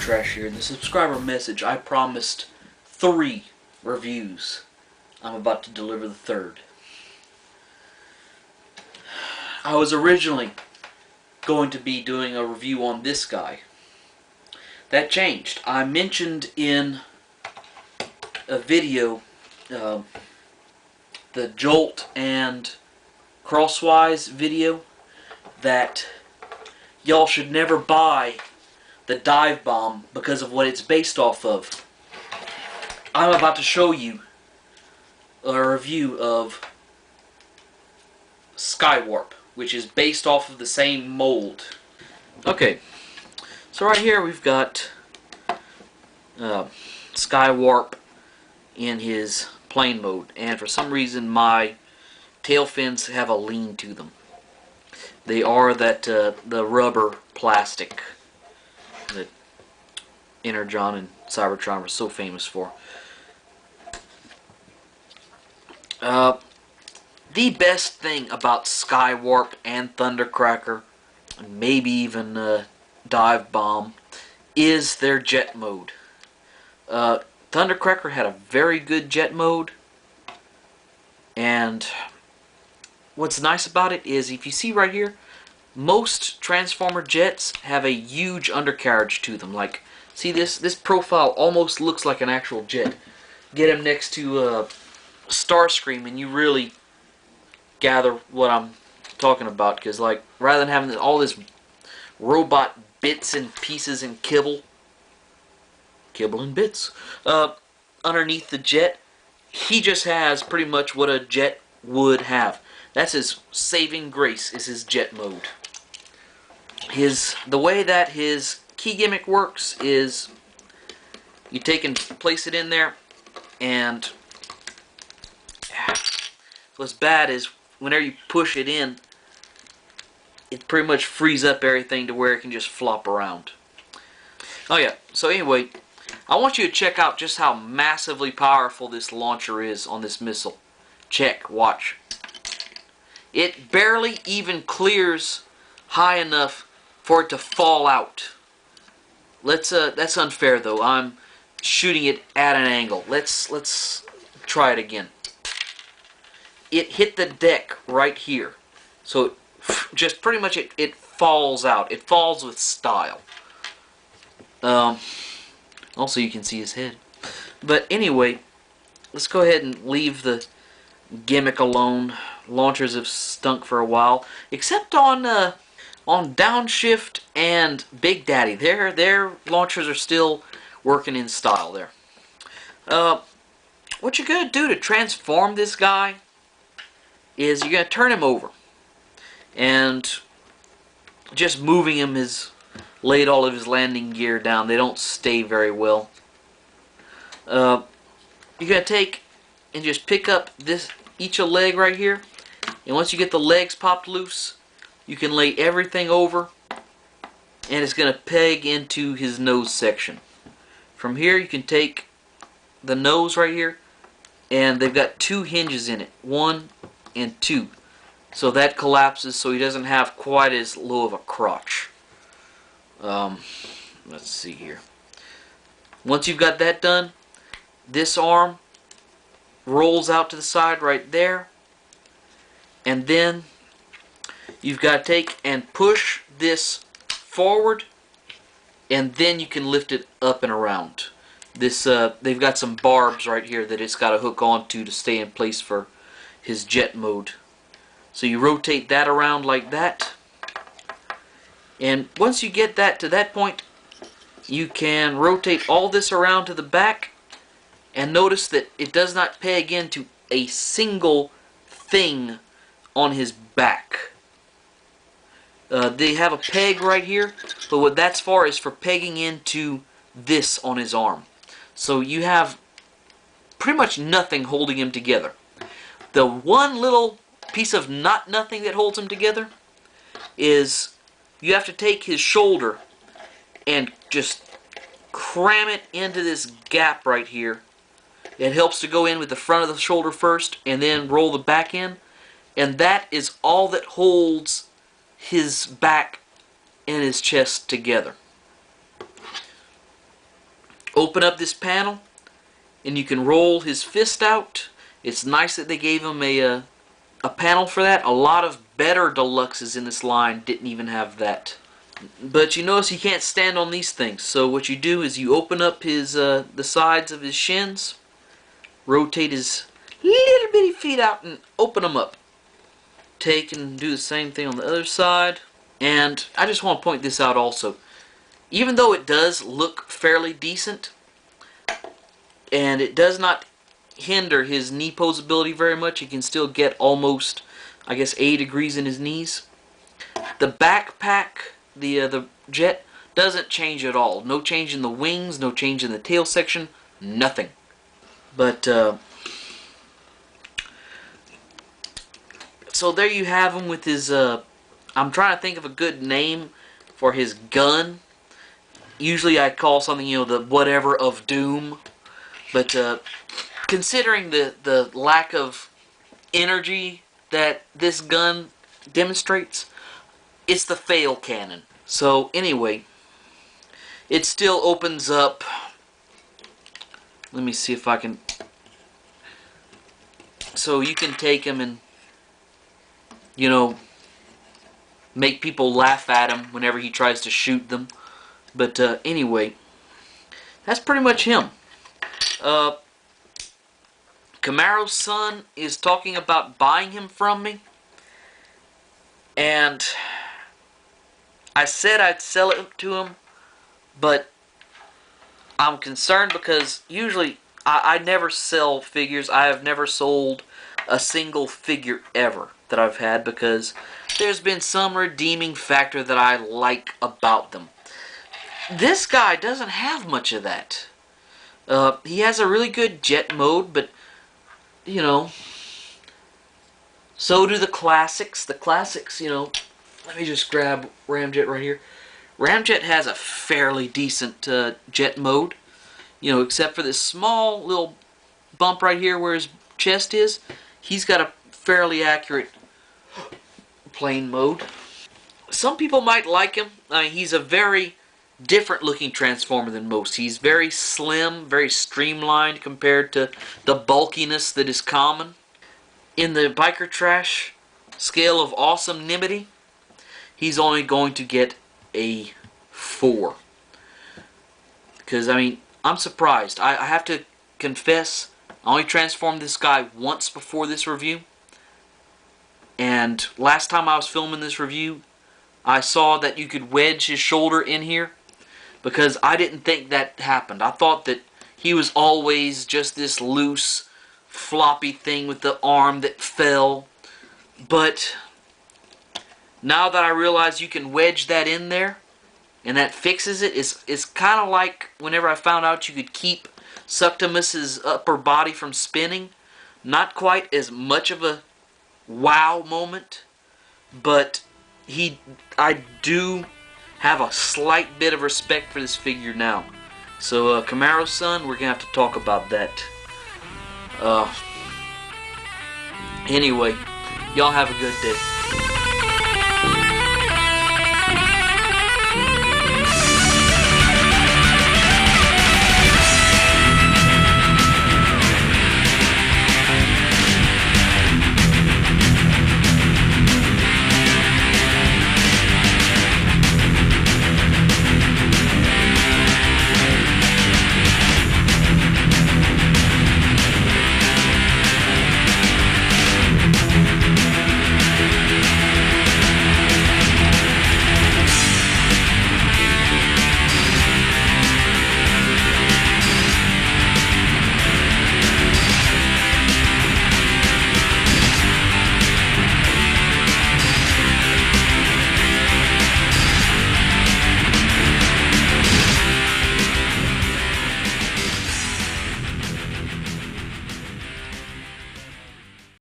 Trash here. In the subscriber message, I promised 3 reviews. I'm about to deliver the 3rd. I was originally going to be doing a review on this guy. That changed. I mentioned in a video the Jolt and Crosswise video that y'all should never buy the dive bomb because of what it's based off of. I'm about to show you a review of Skywarp, which is based off of the same mold. Okay, so right here we've got Skywarp in his plane mode, and for some reason my tail fins have a lean to them. They are that the rubber plastic that Energon and Cybertron were so famous for. The best thing about Skywarp and Thundercracker, and maybe even Dive Bomb, is their jet mode. Thundercracker had a very good jet mode, and what's nice about it is, if you see right here, most Transformer jets have a huge undercarriage to them. Like, see this profile almost looks like an actual jet. Get him next to Starscream and you really gather what I'm talking about, because like, rather than having all this robot bits and pieces and kibble and bits underneath the jet, he just has pretty much what a jet would have. That's his saving grace, is his jet mode. The way that his key gimmick works is you take and place it in there, and what's bad is whenever you push it in, it pretty much frees up everything to where it can just flop around. Oh yeah, so anyway, I want you to check out just how massively powerful this launcher is on this missile. Check, watch. It barely even clears high enough for it to fall out. That's unfair though. I'm shooting it at an angle. Let's try it again. It hit the deck right here, so just pretty much it falls out. It falls with style. Also, you can see his head. But anyway, let's go ahead and leave the gimmick alone. Launchers have stunk for a while, except on Downshift and Big Daddy. Their launchers are still working in style there. What you're gonna do to transform this guy is you're gonna turn him over, and just moving him has laid all of his landing gear down. They don't stay very well. You're gonna take and just pick up each a leg right here, and once you get the legs popped loose, you can lay everything over, and it's gonna peg into his nose section. From here you can take the nose right here, and they've got 2 hinges in it, 1 and 2, so that collapses so he doesn't have quite as low of a crotch. Let's see here. Once you've got that done, this arm rolls out to the side right there, and then you've got to take and push this forward, and then you can lift it up and around. They've got some barbs right here that it's got to hook onto to stay in place for his jet mode. So you rotate that around like that, and once you get that to that point, you can rotate all this around to the back, and notice that it does not peg into a single thing on his back. They have a peg right here, but what that's for is for pegging into this on his arm. So you have pretty much nothing holding him together. The one little piece of nothing that holds him together is you have to take his shoulder and just cram it into this gap right here. It helps to go in with the front of the shoulder first and then roll the back in, and that is all that holds his back and his chest together. open up this panel, and you can roll his fist out. It's nice that they gave him a panel for that. A lot of better deluxes in this line didn't even have that. But you notice he can't stand on these things. So what you do is you open up his the sides of his shins, rotate his little bitty feet out, and open them up. Take and do the same thing on the other side. And I just want to point this out also. Even though it does look fairly decent, and it does not hinder his knee posability very much, he can still get almost, I guess, 80 degrees in his knees. The backpack, the jet, doesn't change at all. No change in the wings, no change in the tail section, nothing. But, so there you have him with his, I'm trying to think of a good name for his gun. Usually I call something, the whatever of doom. But, considering the lack of energy that this gun demonstrates, it's the fail cannon. So anyway, it still opens up. Let me see if I can. So you can take him and, make people laugh at him whenever he tries to shoot them. But anyway, that's pretty much him. Camaro's son is talking about buying him from me, and I said I'd sell it to him, but I'm concerned because usually I never sell figures. I have never sold a single figure ever that I've had because there's been some redeeming factor that I like about them. This guy doesn't have much of that. He has a really good jet mode, but so do the classics. The classics, let me just grab Ramjet right here. Ramjet has a fairly decent jet mode, except for this small little bump right here where his chest is. He's got a fairly accurate plane mode. Some people might like him. He's a very different looking Transformer than most. He's very slim, very streamlined compared to the bulkiness that is common. In the Biker Trash scale of awesomeness, he's only going to get a 4. Because, I'm surprised. I have to confess, I only transformed this guy once before this review. And last time I was filming this review, I saw that you could wedge his shoulder in here. Because I didn't think that happened. I thought that he was always just this loose, floppy thing with the arm that fell. But now that I realize you can wedge that in there, and that fixes it, it's kind of like whenever I found out you could keep Suctimus's upper body from spinning. Not quite as much of a wow moment, but I do have a slight bit of respect for this figure now. So, Camaro's son, we're going to have to talk about that. Anyway, y'all have a good day.